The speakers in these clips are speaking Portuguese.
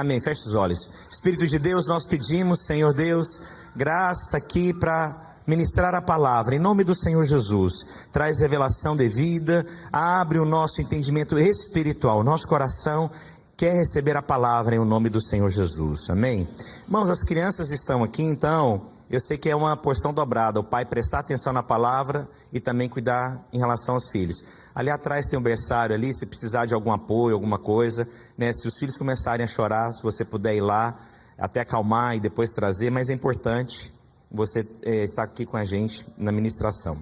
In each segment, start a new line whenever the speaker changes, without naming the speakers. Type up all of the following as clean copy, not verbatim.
Amém. Feche os olhos. Espírito de Deus, nós pedimos, Senhor Deus, graça aqui para ministrar a palavra, em nome do Senhor Jesus. Traz revelação devida, abre o nosso entendimento espiritual, nosso coração quer receber a palavra em nome do Senhor Jesus. Amém. Irmãos, as crianças estão aqui, então eu sei que é uma porção dobrada, o pai prestar atenção na palavra e também cuidar em relação aos filhos. Ali atrás tem um berçário ali, se precisar de algum apoio, alguma coisa, né? Se os filhos começarem a chorar, se você puder ir lá, até acalmar e depois trazer, mas é importante você estar aqui com a gente na ministração.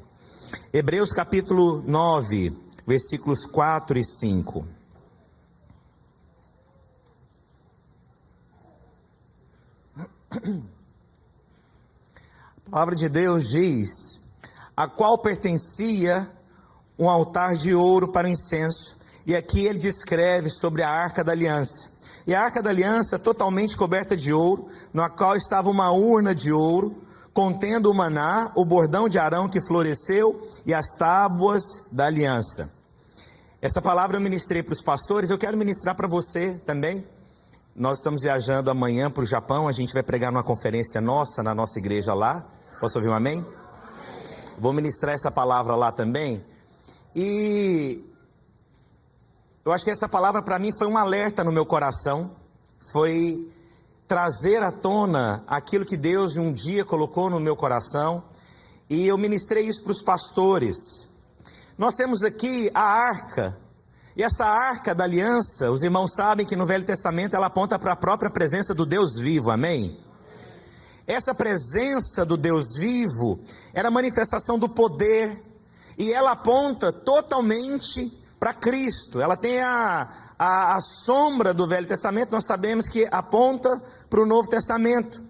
Hebreus capítulo 9, versículos 4 e 5. A palavra de Deus diz: a qual pertencia um altar de ouro para o incenso. E aqui ele descreve sobre a arca da aliança. E a arca da aliança totalmente coberta de ouro, na qual estava uma urna de ouro, contendo o maná, o bordão de Arão que floresceu e as tábuas da aliança. Essa palavra eu ministrei para os pastores, eu quero ministrar para você também. Nós estamos viajando amanhã para o Japão, a gente vai pregar numa conferência nossa, na nossa igreja lá. Posso ouvir um amém? Vou ministrar essa palavra lá também. E eu acho que essa palavra para mim foi um alerta no meu coração, foi trazer à tona aquilo que Deus um dia colocou no meu coração, e eu ministrei isso para os pastores. Nós temos aqui a arca, e essa arca da aliança, os irmãos sabem que no Velho Testamento ela aponta para a própria presença do Deus vivo, amém? Essa presença do Deus vivo era a manifestação do poder, e ela aponta totalmente para Cristo. Ela tem a sombra do Velho Testamento, nós sabemos que aponta para o Novo Testamento.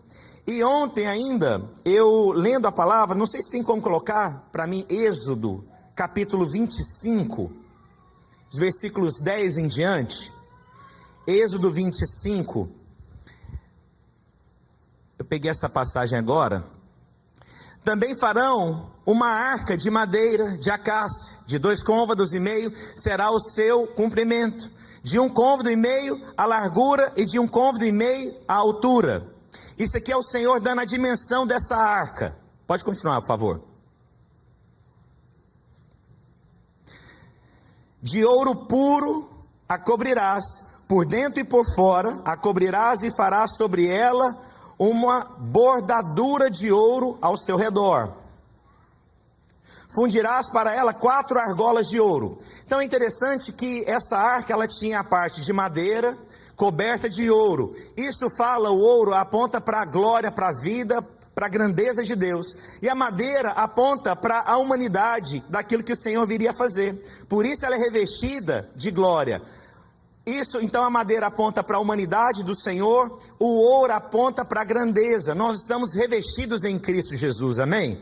E ontem ainda, eu lendo a palavra, não sei se tem como colocar para mim, Êxodo, capítulo 25, os versículos 10 em diante. Êxodo 25, eu peguei essa passagem agora. Também farão uma arca de madeira de acácia, de 2 côvados e meio será o seu comprimento, de 1 côvado e meio a largura e de 1 côvado e meio a altura. Isso aqui é o Senhor dando a dimensão dessa arca. Pode continuar, por favor. De ouro puro a cobrirás, por dentro e por fora, a cobrirás e farás sobre ela uma bordadura de ouro ao seu redor. Fundirás para ela 4 argolas de ouro. Então é interessante que essa arca ela tinha a parte de madeira coberta de ouro. Isso fala, o ouro aponta para a glória, para a vida, para a grandeza de Deus. E a madeira aponta para a humanidade, daquilo que o Senhor viria a fazer. Por isso ela é revestida de glória. Isso, então a madeira aponta para a humanidade do Senhor, o ouro aponta para a grandeza. Nós estamos revestidos em Cristo Jesus, amém?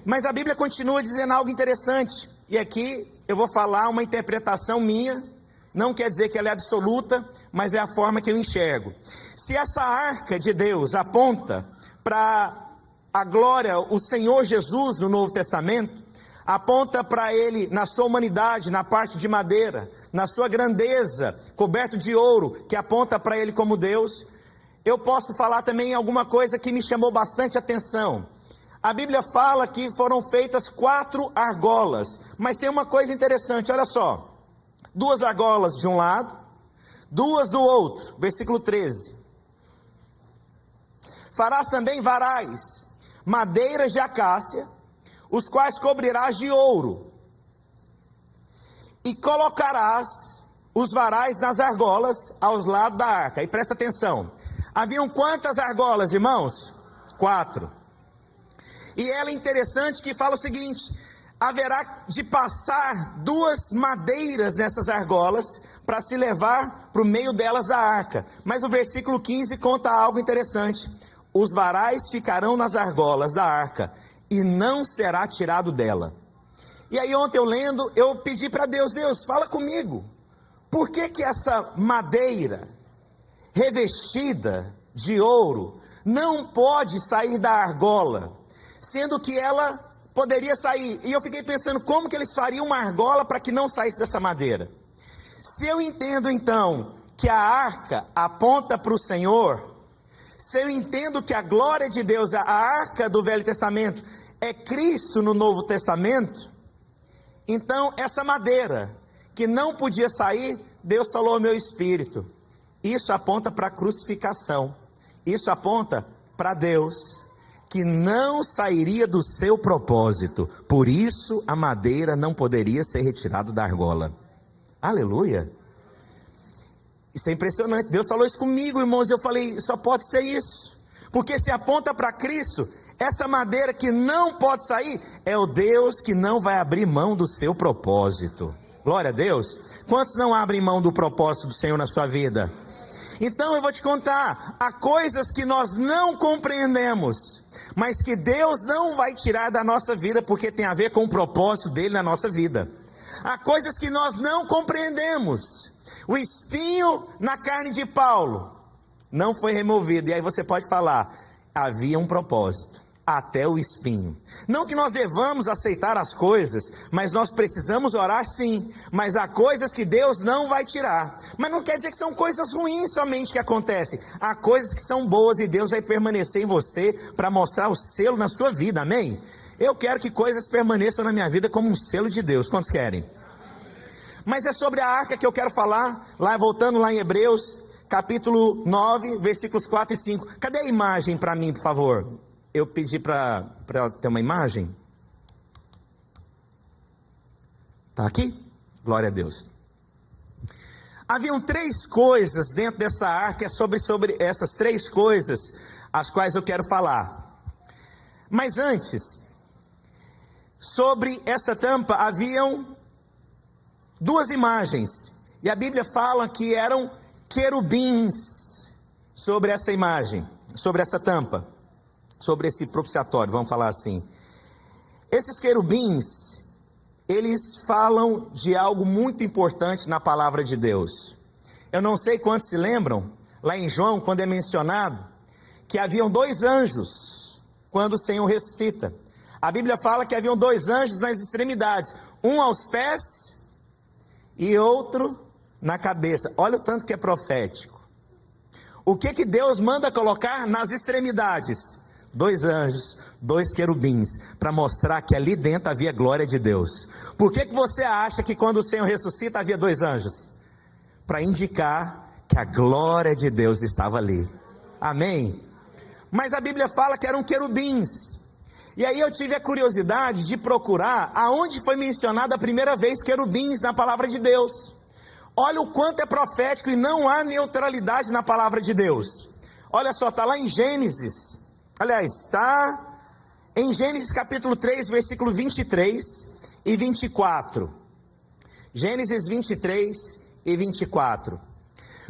Mas a Bíblia continua dizendo algo interessante, e aqui eu vou falar uma interpretação minha, não quer dizer que ela é absoluta, mas é a forma que eu enxergo. Se essa arca de Deus aponta para a glória, o Senhor Jesus no Novo Testamento, aponta para ele na sua humanidade, na parte de madeira, na sua grandeza, coberto de ouro, que aponta para ele como Deus. Eu posso falar também alguma coisa que me chamou bastante atenção. A Bíblia fala que foram feitas 4 argolas, mas tem uma coisa interessante, olha só. 2 argolas de um lado, 2 do outro, versículo 13. Farás também varais, madeiras de acácia, os quais cobrirás de ouro, e colocarás os varais nas argolas aos lados da arca. E presta atenção, haviam quantas argolas, irmãos? 4. E ela é interessante que fala o seguinte: haverá de passar 2 madeiras nessas argolas, para se levar para o meio delas a arca. Mas o versículo 15 conta algo interessante: os varais ficarão nas argolas da arca, e não será tirado dela. E aí ontem eu lendo, eu pedi para Deus: Deus, fala comigo, por que que essa madeira revestida de ouro não pode sair da argola, sendo que ela poderia sair? E eu fiquei pensando, como que eles fariam uma argola para que não saísse dessa madeira? Se eu entendo então que a arca aponta para o Senhor, se eu entendo que a glória de Deus, a arca do Velho Testamento, é Cristo no Novo Testamento, então essa madeira que não podia sair, Deus falou ao meu espírito, isso aponta para a crucificação, isso aponta para Deus, que não sairia do seu propósito, por isso a madeira não poderia ser retirada da argola. Aleluia! Isso é impressionante, Deus falou isso comigo, irmãos, e eu falei, só pode ser isso, porque se aponta para Cristo, essa madeira que não pode sair, é o Deus que não vai abrir mão do seu propósito. Glória a Deus. Quantos não abrem mão do propósito do Senhor na sua vida? Então eu vou te contar, há coisas que nós não compreendemos, mas que Deus não vai tirar da nossa vida, porque tem a ver com o propósito dele na nossa vida. Há coisas que nós não compreendemos. O espinho na carne de Paulo não foi removido, e aí você pode falar, havia um propósito, até o espinho. Não que nós devamos aceitar as coisas, mas nós precisamos orar sim, mas há coisas que Deus não vai tirar, mas não quer dizer que são coisas ruins somente que acontecem, há coisas que são boas e Deus vai permanecer em você, para mostrar o selo na sua vida, amém? Eu quero que coisas permaneçam na minha vida como um selo de Deus, quantos querem? Mas é sobre a arca que eu quero falar, voltando lá em Hebreus, capítulo 9, versículos 4 e 5, cadê a imagem para mim, por favor? Eu pedi para ter uma imagem. Está aqui? Glória a Deus. Haviam 3 coisas dentro dessa arca, sobre essas 3 coisas, as quais eu quero falar. Mas antes, sobre essa tampa haviam 2 imagens, e a Bíblia fala que eram querubins sobre essa imagem, sobre essa tampa, sobre esse propiciatório, vamos falar assim. Esses querubins, eles falam de algo muito importante na palavra de Deus. Eu não sei quantos se lembram, lá em João, quando é mencionado, que haviam 2 anjos, quando o Senhor ressuscita. A Bíblia fala que haviam 2 anjos nas extremidades, um aos pés e outro na cabeça. Olha o tanto que é profético. O que Deus manda colocar nas extremidades? 2 anjos, 2 querubins, para mostrar que ali dentro havia glória de Deus. Por que você acha que quando o Senhor ressuscita havia 2 anjos? Para indicar que a glória de Deus estava ali. Amém? Mas a Bíblia fala que eram querubins. E aí eu tive a curiosidade de procurar aonde foi mencionada a primeira vez querubins na palavra de Deus. Olha o quanto é profético e não há neutralidade na palavra de Deus. Olha só, está lá em Gênesis. Aliás, está em Gênesis capítulo 3, versículo 23 e 24. Gênesis 23 e 24.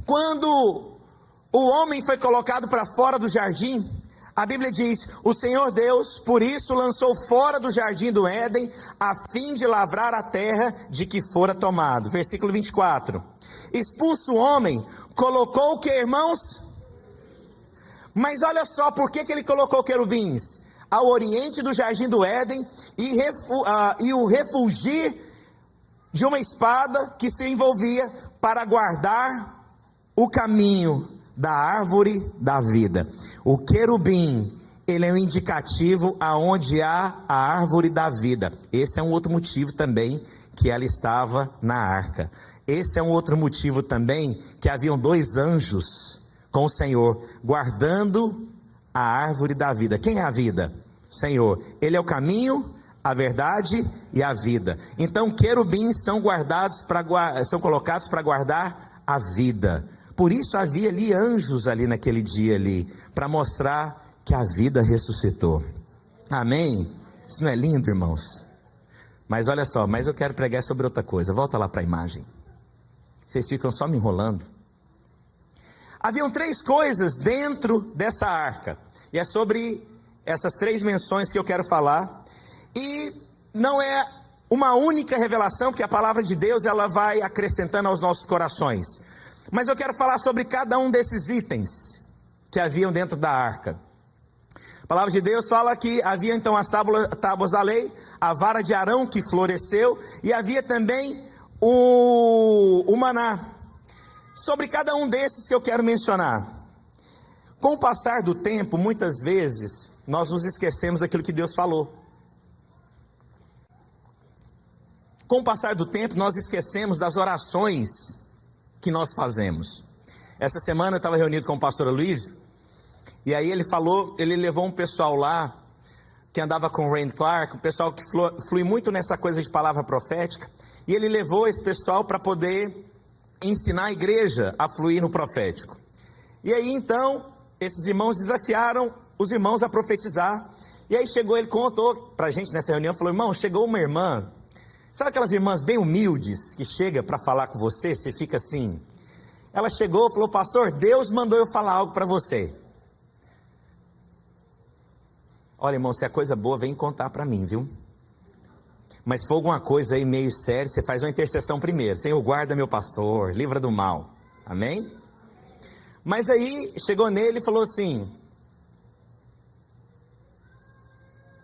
Quando o homem foi colocado para fora do jardim, a Bíblia diz, o Senhor Deus, por isso lançou fora do jardim do Éden, a fim de lavrar a terra de que fora tomado. Versículo 24. Expulso o homem, colocou o que, irmãos? Mas olha só, por que ele colocou querubins? Ao oriente do jardim do Éden, e o refugir de uma espada que se envolvia para guardar o caminho da árvore da vida. O querubim, ele é um indicativo aonde há a árvore da vida. Esse é um outro motivo também que ela estava na arca. Esse é um outro motivo também que haviam 2 anjos com o Senhor, guardando a árvore da vida. Quem é a vida? O Senhor. Ele é o caminho, a verdade e a vida. Então querubins são colocados para guardar a vida. Por isso havia ali anjos ali naquele dia ali, para mostrar que a vida ressuscitou. Amém? Isso não é lindo, irmãos? Mas olha só, mas eu quero pregar sobre outra coisa. Volta lá para a imagem. Vocês ficam só me enrolando. Haviam 3 coisas dentro dessa arca, e é sobre essas 3 menções que eu quero falar. E não é uma única revelação, porque a palavra de Deus ela vai acrescentando aos nossos corações. Mas eu quero falar sobre cada um desses itens que haviam dentro da arca. A palavra de Deus fala que havia então as tábuas da lei, a vara de Arão que floresceu, e havia também o maná. Sobre cada um desses que eu quero mencionar. Com o passar do tempo, muitas vezes, nós nos esquecemos daquilo que Deus falou. Com o passar do tempo, nós esquecemos das orações que nós fazemos. Essa semana eu estava reunido com o pastor Luiz, e aí ele levou um pessoal lá, que andava com o Randy Clark, um pessoal que flui muito nessa coisa de palavra profética, e ele levou esse pessoal para poder ensinar a igreja a fluir no profético. E aí então, esses irmãos desafiaram os irmãos a profetizar, e aí chegou, ele contou para a gente nessa reunião, falou: irmão, chegou uma irmã, sabe aquelas irmãs bem humildes, que chega para falar com você, você fica assim, ela chegou e falou: pastor, Deus mandou eu falar algo para você. Olha, irmão, se é coisa boa, vem contar para mim, viu? Mas se for alguma coisa aí meio séria, você faz uma intercessão primeiro. Senhor, guarda meu pastor, livra do mal. Amém? Mas aí, chegou nele e falou assim...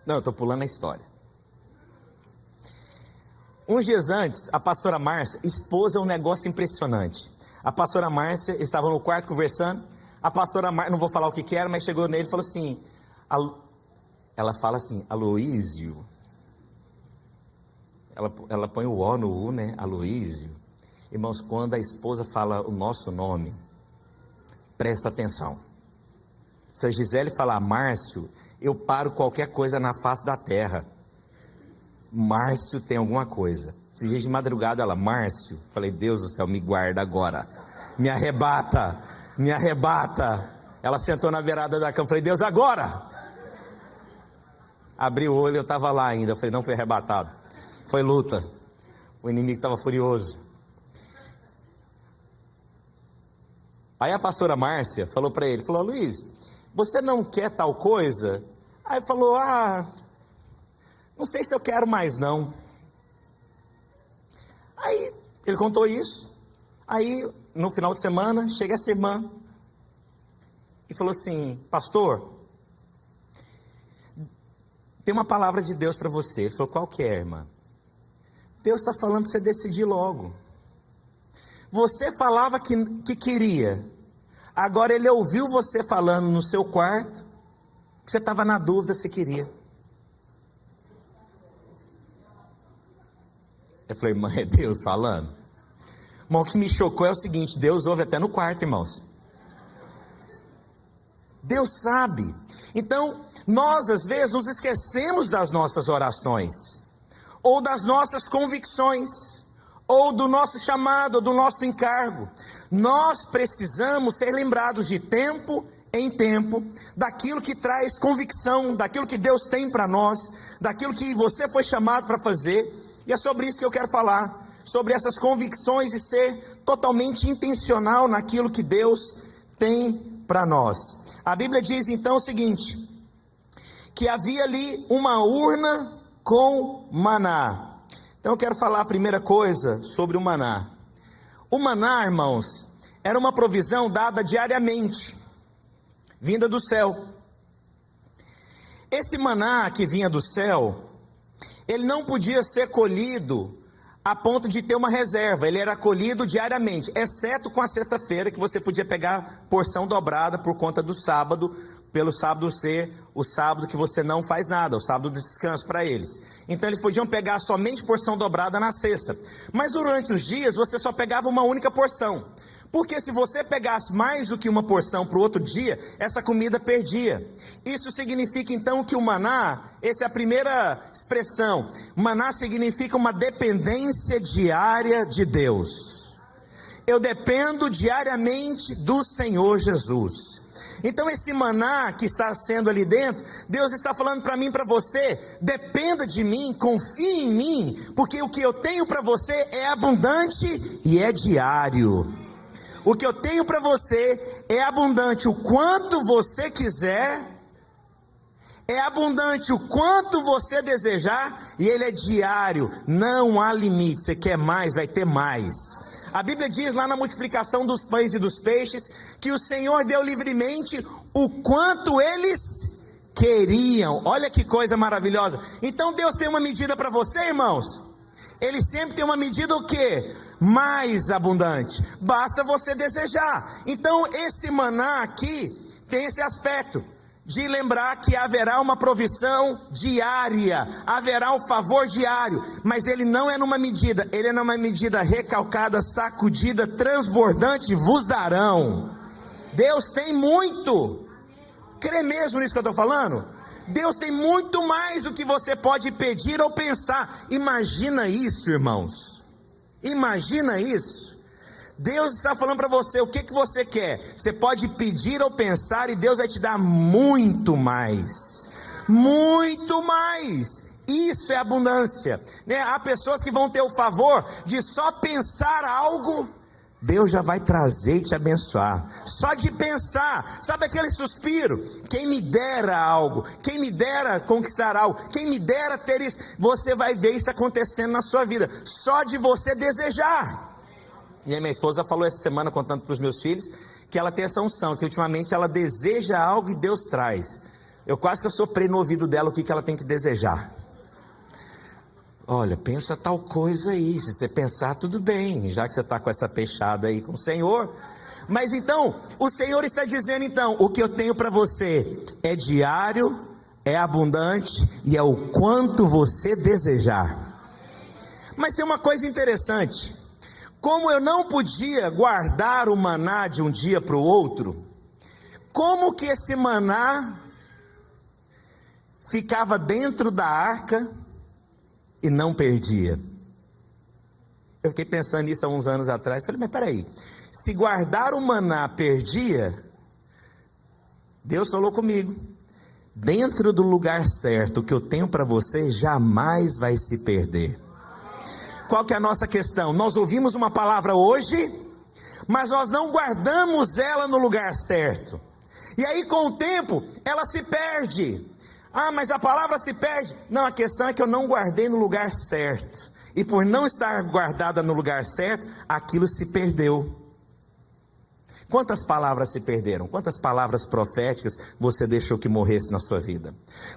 Não, eu estou pulando a história. Uns dias antes, a pastora Márcia expôs um negócio impressionante. A pastora Márcia estava no quarto conversando. A pastora Márcia, não vou falar o que era, mas chegou nele e falou assim... Ela fala assim, Aloísio... Ela põe o O no U, né? Aloísio. Irmãos, quando a esposa fala o nosso nome, presta atenção. Se a Gisele falar Márcio, eu paro qualquer coisa na face da terra. Márcio tem alguma coisa. Se de madrugada ela, Márcio, falei, Deus do céu, me guarda agora. Me arrebata, me arrebata. Ela sentou na beirada da cama, falei, Deus, agora. Abri o olho, eu estava lá ainda. Eu falei, não, foi arrebatado. Foi luta, o inimigo estava furioso. Aí a pastora Márcia falou para ele, falou, Luiz, você não quer tal coisa? Aí ele falou, não sei se eu quero mais não. Aí ele contou isso, aí no final de semana, chega essa irmã, e falou assim, pastor, tem uma palavra de Deus para você. Ele falou, qual que é, irmã? Deus está falando para você decidir logo. Você falava que queria. Agora ele ouviu você falando no seu quarto, que você estava na dúvida se queria. Eu falei, irmã, é Deus falando? Irmão, o que me chocou é o seguinte, Deus ouve até no quarto, irmãos. Deus sabe. Então, nós às vezes nos esquecemos das nossas orações, ou das nossas convicções, ou do nosso chamado, ou do nosso encargo. Nós precisamos ser lembrados de tempo em tempo, daquilo que traz convicção, daquilo que Deus tem para nós, daquilo que você foi chamado para fazer, e é sobre isso que eu quero falar, sobre essas convicções e ser totalmente intencional naquilo que Deus tem para nós. A Bíblia diz então o seguinte, que havia ali uma urna com maná. Então eu quero falar a primeira coisa sobre o maná. O maná, irmãos, era uma provisão dada diariamente, vinda do céu. Esse maná que vinha do céu, ele não podia ser colhido a ponto de ter uma reserva, ele era colhido diariamente, exceto com a sexta-feira, que você podia pegar porção dobrada por conta do sábado, pelo sábado ser o sábado que você não faz nada, o sábado do descanso para eles. Então eles podiam pegar somente porção dobrada na sexta, mas durante os dias você só pegava uma única porção, porque se você pegasse mais do que uma porção para o outro dia, essa comida perdia. Isso significa então que o maná, essa é a primeira expressão, maná significa uma dependência diária de Deus. Eu dependo diariamente do Senhor Jesus. Então esse maná que está sendo ali dentro, Deus está falando para mim e para você, dependa de mim, confie em mim, porque o que eu tenho para você é abundante e é diário. O que eu tenho para você é abundante o quanto você quiser, é abundante o quanto você desejar, e ele é diário, não há limite. Você quer mais, vai ter mais. A Bíblia diz lá na multiplicação dos pães e dos peixes, que o Senhor deu livremente o quanto eles queriam. Olha que coisa maravilhosa. Então Deus tem uma medida para você, irmãos. Ele sempre tem uma medida o quê? mais abundante. Basta você desejar. Então esse maná aqui tem esse aspecto de lembrar que haverá uma provisão diária, haverá um favor diário, mas ele não é numa medida, ele é numa medida recalcada, sacudida, transbordante, vos darão. Deus tem muito. Crê mesmo nisso que eu estou falando? Deus tem muito mais do que você pode pedir ou pensar. Imagina isso, irmãos. Imagina isso. Deus está falando para você o que você quer. Você pode pedir ou pensar e Deus vai te dar muito mais. Muito mais. Isso é abundância, né? Há pessoas que vão ter o favor de só pensar algo, Deus já vai trazer e te abençoar. Só de pensar, sabe aquele suspiro? Quem me dera algo, quem me dera conquistar algo, quem me dera ter isso. Você vai ver isso acontecendo na sua vida, só de você desejar. E a minha esposa falou essa semana, contando para os meus filhos, que ela tem essa unção, que ultimamente ela deseja algo e Deus traz. Eu quase que eu soprei no ouvido dela o que ela tem que desejar. Olha, pensa tal coisa aí. Se você pensar, tudo bem, já que você está com essa peixada aí com o Senhor. Mas então, o Senhor está dizendo então, o que eu tenho para você é diário, é abundante e é o quanto você desejar. Mas tem uma coisa interessante. Como eu não podia guardar o maná de um dia para o outro, como que esse maná ficava dentro da arca e não perdia? Eu fiquei pensando nisso há uns anos atrás. Falei, mas peraí, se guardar o maná perdia, Deus falou comigo, dentro do lugar certo, o que eu tenho para você jamais vai se perder. Qual que é a nossa questão? Nós ouvimos uma palavra hoje, mas nós não guardamos ela no lugar certo. E aí com o tempo, ela se perde. Ah, mas a palavra se perde. Não, a questão é que eu não guardei no lugar certo. E por não estar guardada no lugar certo, aquilo se perdeu. Quantas palavras se perderam? Quantas palavras proféticas você deixou que morresse na sua vida?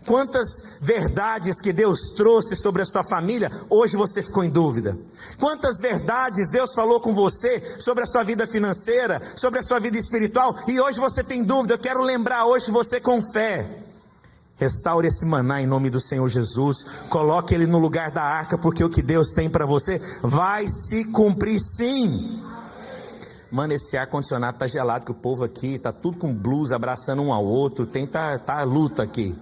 Quantas verdades que Deus trouxe sobre a sua família, hoje você ficou em dúvida? Quantas verdades Deus falou com você sobre a sua vida financeira, sobre a sua vida espiritual, e hoje você tem dúvida? Eu quero lembrar hoje você com fé. Restaure esse maná em nome do Senhor Jesus. Coloque ele no lugar da arca, porque o que Deus tem para você vai se cumprir sim. Mano, esse ar-condicionado tá gelado, que o povo aqui tá tudo com blusa, abraçando um ao outro. Tá luta aqui.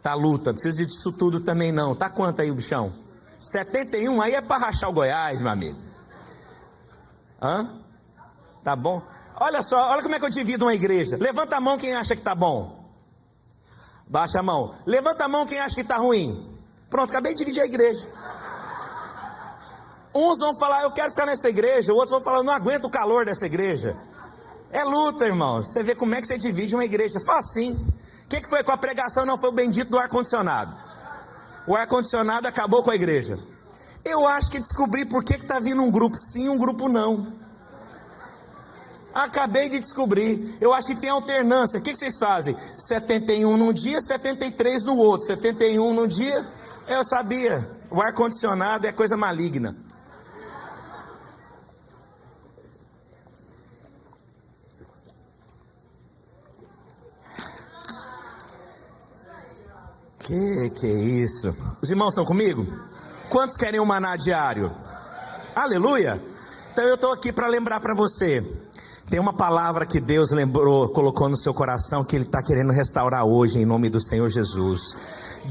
Tá luta, não precisa disso tudo também não. Tá quanto aí o bichão? 71, aí é para rachar o Goiás, meu amigo. Hã? Tá bom? Olha só, olha como é que eu divido uma igreja. Levanta a mão quem acha que tá bom. Baixa a mão. Levanta a mão quem acha que tá ruim. Pronto, acabei de dividir a igreja. Uns vão falar, eu quero ficar nessa igreja. Outros vão falar, eu não aguento o calor dessa igreja. É luta, irmão. Você vê como é que você divide uma igreja. Facinho. O que foi com a pregação? Não foi o bendito do ar-condicionado. O ar-condicionado acabou com a igreja. Eu acho que descobri por que está vindo um grupo sim, um grupo não. Acabei de descobrir. Eu acho que tem alternância. O que vocês fazem? 71 num dia, 73 no outro. 71 num dia. Eu sabia. O ar-condicionado é coisa maligna. Que é isso? Os irmãos estão comigo? Quantos querem um maná diário? Aleluia! Então eu estou aqui para lembrar para você. Tem uma palavra que Deus lembrou, colocou no seu coração, que Ele está querendo restaurar hoje, em nome do Senhor Jesus.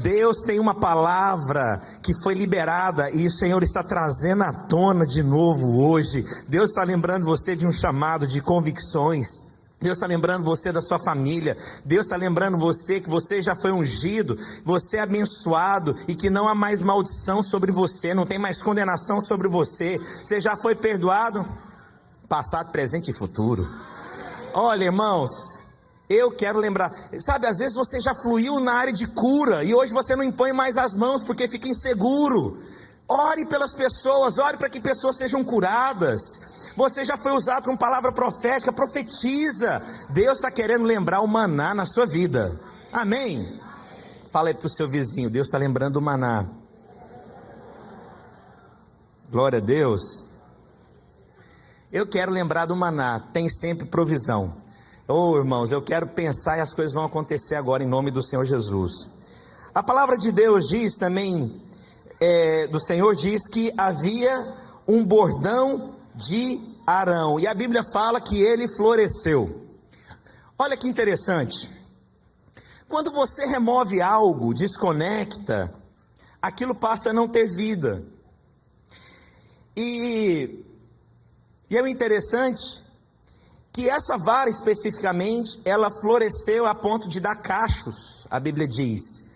Deus tem uma palavra que foi liberada e o Senhor está trazendo à tona de novo hoje. Deus está lembrando você de um chamado, de convicções. Deus está lembrando você da sua família. Deus está lembrando você que você já foi ungido, você é abençoado e que não há mais maldição sobre você, não tem mais condenação sobre você. Você já foi perdoado, passado, presente e futuro. Olha, irmãos, eu quero lembrar, sabe, às vezes você já fluiu na área de cura e hoje você não impõe mais as mãos porque fica inseguro. Ore pelas pessoas, ore para que pessoas sejam curadas. Você já foi usado com palavra profética, profetiza. Deus está querendo lembrar o maná na sua vida. Amém? Fala aí para o seu vizinho, Deus está lembrando o maná. Glória a Deus. Eu quero lembrar do maná, tem sempre provisão. Irmãos, eu quero pensar e as coisas vão acontecer agora em nome do Senhor Jesus. A palavra de Deus diz também, do Senhor diz que havia um bordão de Arão, e a Bíblia fala que ele floresceu. Olha que interessante, quando você remove algo, desconecta, aquilo passa a não ter vida. E é interessante que essa vara especificamente, ela floresceu a ponto de dar cachos, a Bíblia diz.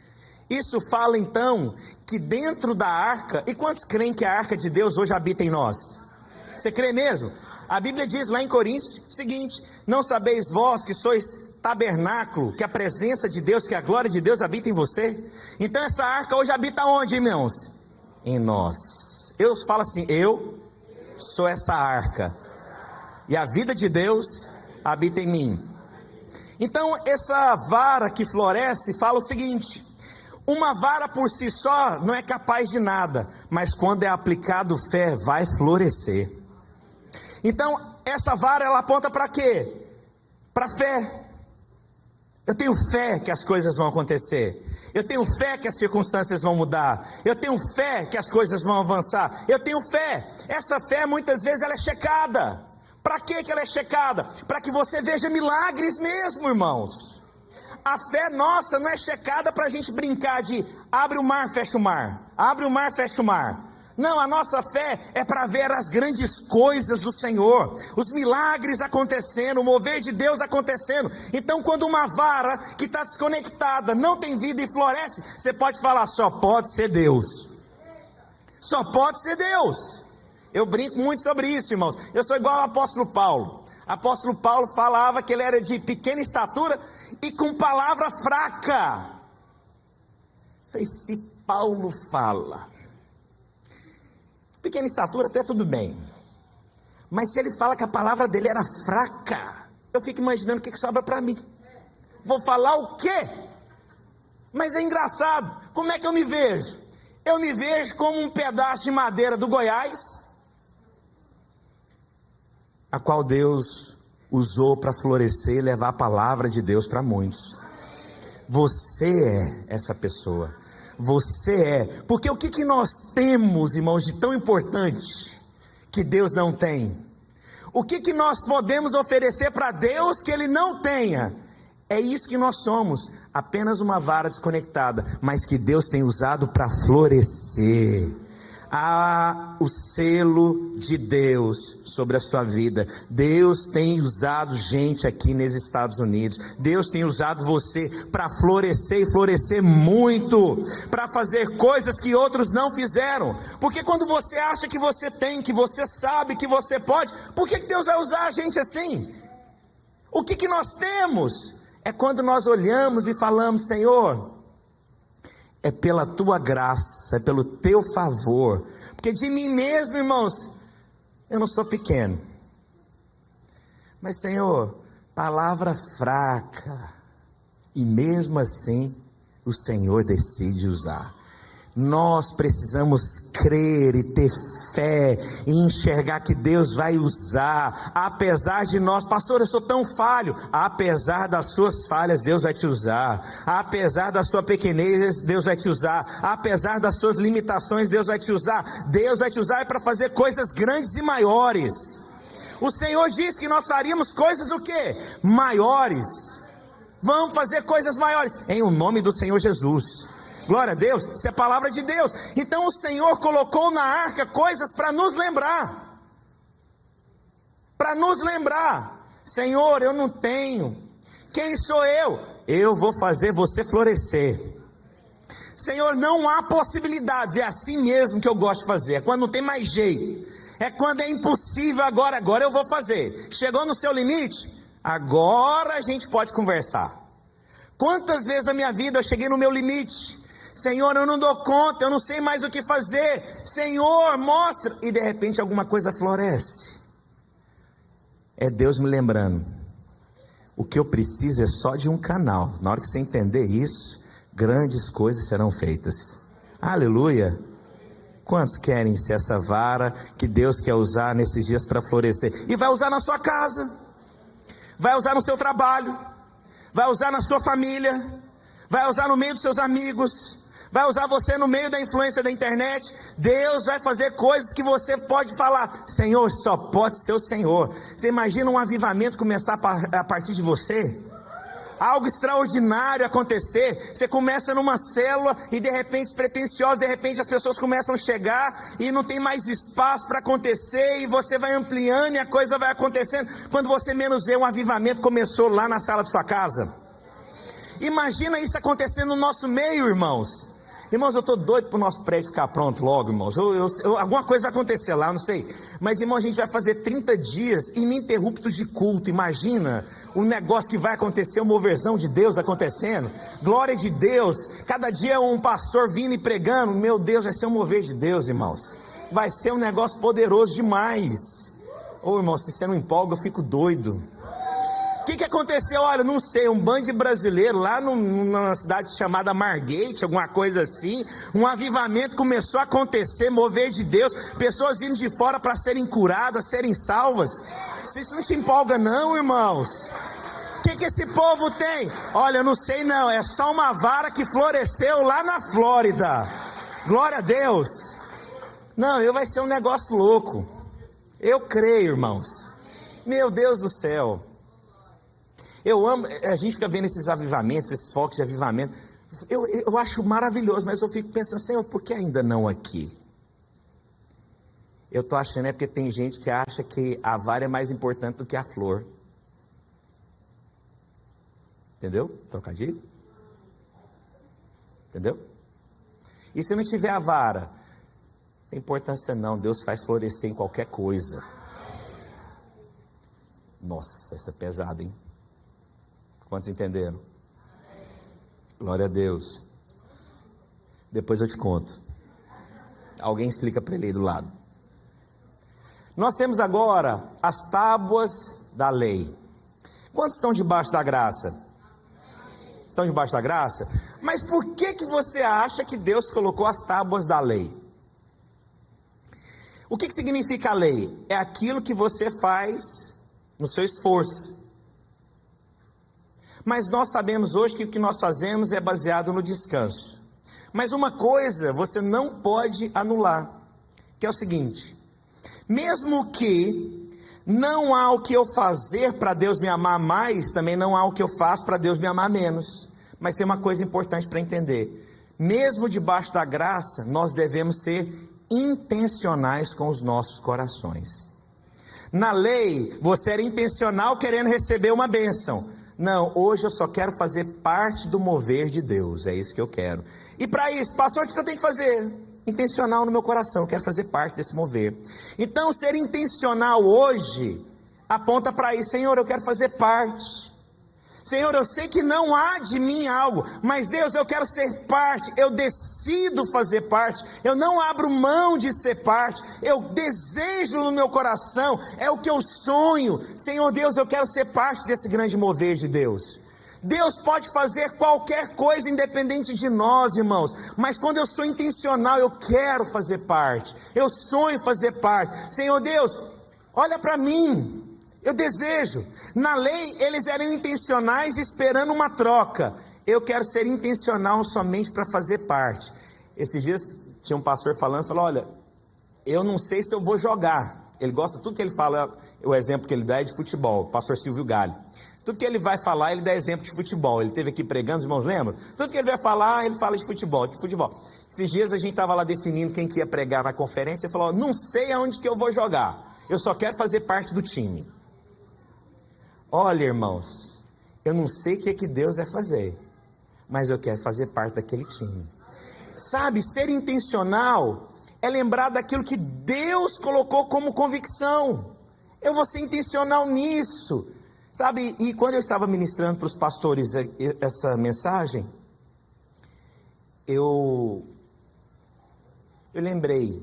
Isso fala então que dentro da arca, e quantos creem que a arca de Deus hoje habita em nós? Você crê mesmo? A Bíblia diz lá em Coríntios o seguinte: não sabeis vós que sois tabernáculo, que a presença de Deus, que a glória de Deus habita em você? Então essa arca hoje habita onde, irmãos? Em nós. Eu falo assim, eu sou essa arca, e a vida de Deus habita em mim. Então essa vara que floresce fala o seguinte: uma vara por si só não é capaz de nada, mas quando é aplicado fé, vai florescer. Então essa vara, ela aponta para quê? Para fé. Eu tenho fé que as coisas vão acontecer. Eu tenho fé que as circunstâncias vão mudar. Eu tenho fé que as coisas vão avançar. Eu tenho fé. Essa fé muitas vezes ela é checada. Para que ela é checada? Para que você veja milagres mesmo, irmãos. A fé nossa não é checada para a gente brincar de abre o mar, fecha o mar. Abre o mar, fecha o mar. Não, a nossa fé é para ver as grandes coisas do Senhor, os milagres acontecendo, o mover de Deus acontecendo. Então quando uma vara que está desconectada não tem vida e floresce, você pode falar, só pode ser Deus. Só pode ser Deus. Eu brinco muito sobre isso, irmãos. Eu sou igual ao apóstolo Paulo. Apóstolo Paulo falava que ele era de pequena estatura e com palavra fraca. Falei, se Paulo fala pequena estatura, até tudo bem, mas se ele fala que a palavra dele era fraca, eu fico imaginando o que sobra para mim. Vou falar o quê? Mas é engraçado, como é que eu me vejo? Eu me vejo como um pedaço de madeira do Goiás, a qual Deus usou para florescer e levar a palavra de Deus para muitos. Você é essa pessoa. Você é, porque o que nós temos, irmãos, de tão importante que Deus não tem? O que nós podemos oferecer para Deus que Ele não tenha? É isso que nós somos, apenas uma vara desconectada, mas que Deus tem usado para florescer. Há o selo de Deus sobre a sua vida. Deus tem usado gente aqui nos Estados Unidos. Deus tem usado você para florescer, e florescer muito, para fazer coisas que outros não fizeram. Porque quando você acha que você tem, que você sabe, que você pode, por que Deus vai usar a gente assim? O que nós temos? É quando nós olhamos e falamos, Senhor, é pela tua graça, é pelo teu favor, porque de mim mesmo, irmãos, eu não sou pequeno, mas Senhor, palavra fraca, e mesmo assim, o Senhor decide usar. Nós precisamos crer e ter fé e enxergar que Deus vai usar, apesar de nós, pastor, eu sou tão falho, apesar das suas falhas, Deus vai te usar, apesar da sua pequenez, Deus vai te usar, apesar das suas limitações, Deus vai te usar. Deus vai te usar para fazer coisas grandes e maiores. O Senhor disse que nós faríamos coisas o quê? Maiores. Vamos fazer coisas maiores, em o nome do Senhor Jesus. Glória a Deus, isso é palavra de Deus. Então o Senhor colocou na arca coisas para nos lembrar. Para nos lembrar. Senhor, eu não tenho. Quem sou eu? Eu vou fazer você florescer. Senhor, não há possibilidades. É assim mesmo que eu gosto de fazer. É quando não tem mais jeito. É quando é impossível agora eu vou fazer. Chegou no seu limite? Agora a gente pode conversar. Quantas vezes na minha vida eu cheguei no meu limite? Senhor, eu não dou conta, eu não sei mais o que fazer. Senhor, mostra. E de repente alguma coisa floresce. É Deus me lembrando. O que eu preciso é só de um canal. Na hora que você entender isso, grandes coisas serão feitas. Aleluia. Quantos querem ser essa vara que Deus quer usar nesses dias para florescer? E vai usar na sua casa, vai usar no seu trabalho, vai usar na sua família, vai usar no meio dos seus amigos, vai usar você no meio da influência da internet. Deus vai fazer coisas que você pode falar: Senhor, só pode ser o Senhor. Você imagina um avivamento começar a partir de você? Algo extraordinário acontecer. Você começa numa célula e de repente despretensioso, de repente as pessoas começam a chegar e não tem mais espaço para acontecer, e você vai ampliando e a coisa vai acontecendo. Quando você menos vê, um avivamento começou lá na sala de sua casa. Imagina isso acontecendo no nosso meio, irmãos. Irmãos, eu estou doido para o nosso prédio ficar pronto logo, irmãos. Alguma coisa vai acontecer lá, não sei. Mas, irmão, a gente vai fazer 30 dias ininterruptos de culto. Imagina o negócio que vai acontecer, uma moverzão de Deus acontecendo. Glória de Deus. Cada dia um pastor vindo e pregando. Meu Deus, vai ser um mover de Deus, irmãos. Vai ser um negócio poderoso demais. Ô, irmão, se você não empolga, eu fico doido. O que aconteceu? Olha, não sei, um bando de brasileiro lá numa cidade chamada Margate, alguma coisa assim, um avivamento começou a acontecer, mover de Deus, pessoas vindo de fora para serem curadas, serem salvas. Isso não te empolga não, irmãos? O que esse povo tem? Olha, eu não sei não, é só uma vara que floresceu lá na Flórida. Glória a Deus. Não, vai ser um negócio louco. Eu creio, irmãos. Meu Deus do céu. Eu amo, a gente fica vendo esses avivamentos, esses focos de avivamento. Eu acho maravilhoso, mas eu fico pensando: Senhor, por que ainda não aqui? Eu estou achando porque tem gente que acha que a vara é mais importante do que a flor. Entendeu? Trocadilho? Entendeu? E se não tiver a vara? Não tem importância não, Deus faz florescer em qualquer coisa. Nossa, essa é pesada, hein? Quantos entenderam? Glória a Deus. Depois eu te conto. Alguém explica para ele aí do lado. Nós temos agora as tábuas da lei. Quantos estão debaixo da graça? Estão debaixo da graça? Mas por que você acha que Deus colocou as tábuas da lei? O que significa a lei? É aquilo que você faz no seu esforço. Mas nós sabemos hoje que o que nós fazemos é baseado no descanso. Mas uma coisa você não pode anular, que é o seguinte: mesmo que não há o que eu fazer para Deus me amar mais, também não há o que eu faço para Deus me amar menos. Mas tem uma coisa importante para entender: mesmo debaixo da graça, nós devemos ser intencionais com os nossos corações. Na lei, você era intencional querendo receber uma bênção. Não, hoje eu só quero fazer parte do mover de Deus, é isso que eu quero. E para isso, pastor, o que eu tenho que fazer? Intencional no meu coração, eu quero fazer parte desse mover. Então, ser intencional hoje aponta para isso: Senhor, eu quero fazer parte. Senhor, eu sei que não há de mim algo, mas Deus, eu quero ser parte, eu decido fazer parte, eu não abro mão de ser parte, eu desejo no meu coração, é o que eu sonho. Senhor Deus, eu quero ser parte desse grande mover de Deus. Deus pode fazer qualquer coisa independente de nós, irmãos, mas quando eu sou intencional, eu quero fazer parte, eu sonho fazer parte. Senhor Deus, olha para mim, eu desejo. Na lei eles eram intencionais esperando uma troca. Eu quero ser intencional somente para fazer parte. Esses dias tinha um pastor falando, falou: olha, eu não sei se eu vou jogar. Ele gosta, tudo que ele fala, o exemplo que ele dá é de futebol. O pastor Silvio Galho, tudo que ele vai falar, ele dá exemplo de futebol. Ele esteve aqui pregando, os irmãos lembram? Tudo que ele vai falar, ele fala de futebol, Esses dias a gente estava lá definindo quem que ia pregar na conferência. Ele falou: não sei aonde que eu vou jogar, eu só quero fazer parte do time. Olha, irmãos, eu não sei o que Deus vai fazer, mas eu quero fazer parte daquele time. Sabe, ser intencional é lembrar daquilo que Deus colocou como convicção. Eu vou ser intencional nisso. Sabe, e quando eu estava ministrando para os pastores essa mensagem, eu lembrei,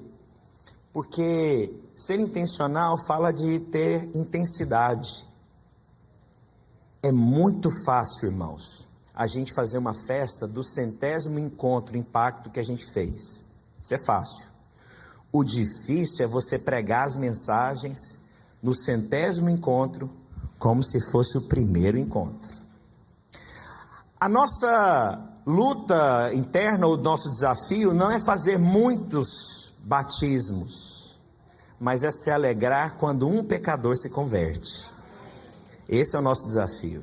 porque ser intencional fala de ter intensidade. É muito fácil, irmãos, a gente fazer uma festa do 100º encontro Impacto que a gente fez. Isso é fácil. O difícil é você pregar as mensagens no 100º encontro, como se fosse o primeiro encontro. A nossa luta interna, o nosso desafio, não é fazer muitos batismos, mas é se alegrar quando um pecador se converte. Esse é o nosso desafio.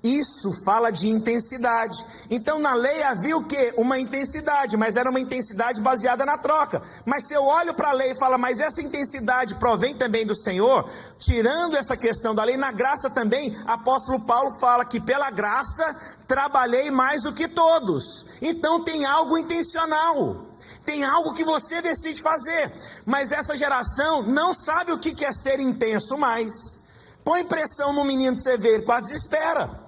Isso fala de intensidade. Então na lei havia o quê? Uma intensidade, mas era uma intensidade baseada na troca. Mas se eu olho para a lei e falo, mas essa intensidade provém também do Senhor, tirando essa questão da lei, na graça também, apóstolo Paulo fala que pela graça trabalhei mais do que todos. Então tem algo intencional, tem algo que você decide fazer. Mas essa geração não sabe o que é ser intenso mais. Põe pressão no menino para você ver, ele quase desespera.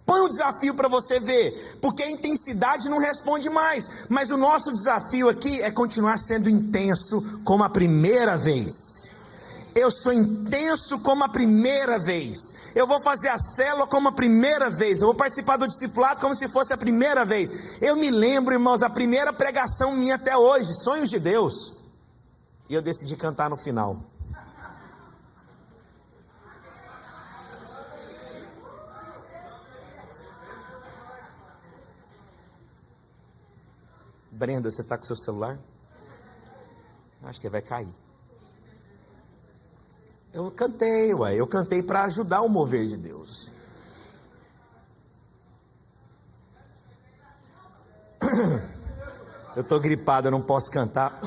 Põe um desafio para você ver, porque a intensidade não responde mais. Mas o nosso desafio aqui é continuar sendo intenso como a primeira vez. Eu sou intenso como a primeira vez. Eu vou fazer a célula como a primeira vez. Eu vou participar do discipulado como se fosse a primeira vez. Eu me lembro, irmãos, a primeira pregação minha até hoje, Sonhos de Deus. E eu decidi cantar no final. Brenda, você está com seu celular? Acho que vai cair. Eu cantei para ajudar o mover de Deus. Eu estou gripado, eu não posso cantar.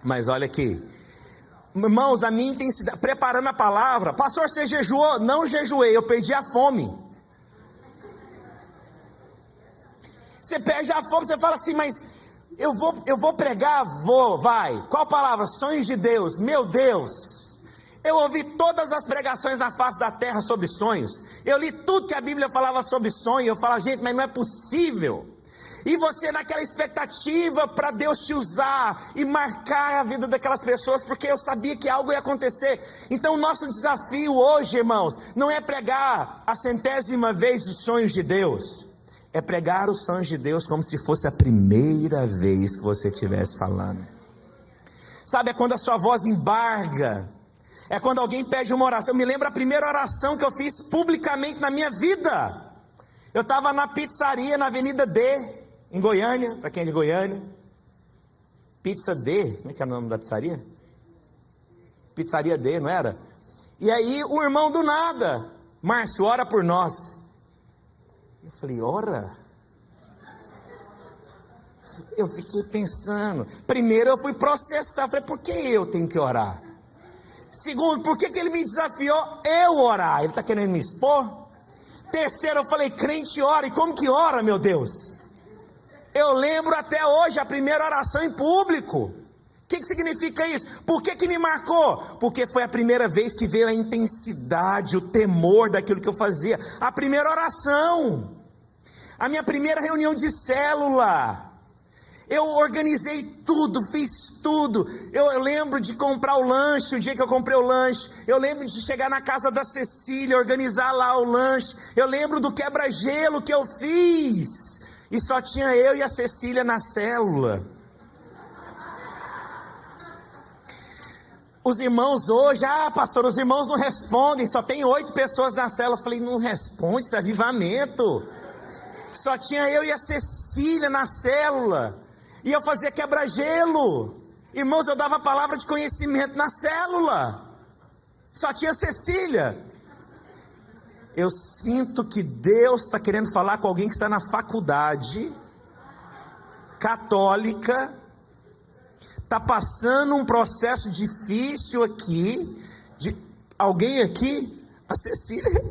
Mas olha aqui, irmãos, a minha intensidade, preparando a palavra, pastor, você jejuou? Não jejuei, eu perdi a fome. Você perde a fome, você fala assim, mas eu vou pregar? Vai. Qual palavra? Sonhos de Deus. Meu Deus, eu ouvi todas as pregações na face da terra sobre sonhos. Eu li tudo que a Bíblia falava sobre sonho. Eu falo, gente, mas não é possível. E você naquela expectativa para Deus te usar e marcar a vida daquelas pessoas, porque eu sabia que algo ia acontecer. Então o nosso desafio hoje, irmãos, não é pregar a 100ª vez os sonhos de Deus. É pregar os sonhos de Deus como se fosse a primeira vez que você estivesse falando. Sabe, é quando a sua voz embarga. É quando alguém pede uma oração. Eu me lembro a primeira oração que eu fiz publicamente na minha vida. Eu estava na pizzaria na Avenida D, em Goiânia, para quem é de Goiânia. Pizza D, como é que é o nome da pizzaria? Pizzaria D, não era? E aí o irmão do nada, Márcio, ora por nós. Eu falei, ora? Eu fiquei pensando. Primeiro eu fui processar. Falei, por que eu tenho que orar? Segundo, por que ele me desafiou eu orar? Ele está querendo me expor? Terceiro, eu falei, crente ora. E como que ora, meu Deus? Eu lembro até hoje a primeira oração em público. O que significa isso? Por que me marcou? Porque foi a primeira vez que veio a intensidade, o temor daquilo que eu fazia. A primeira oração. A minha primeira reunião de célula, eu organizei tudo, fiz tudo. Eu lembro de comprar o lanche, o dia que eu comprei o lanche. Eu lembro de chegar na casa da Cecília, organizar lá o lanche. Eu lembro do quebra-gelo que eu fiz. E só tinha eu e a Cecília na célula. Os irmãos hoje, pastor, os irmãos não respondem. Só tem 8 pessoas na célula. Eu falei, não responde, isso é avivamento. Só tinha eu e a Cecília na célula. E eu fazia quebra-gelo. Irmãos, eu dava palavra de conhecimento na célula. Só tinha a Cecília. Eu sinto que Deus está querendo falar com alguém que está na faculdade católica. Está passando um processo difícil aqui. Alguém aqui? A Cecília.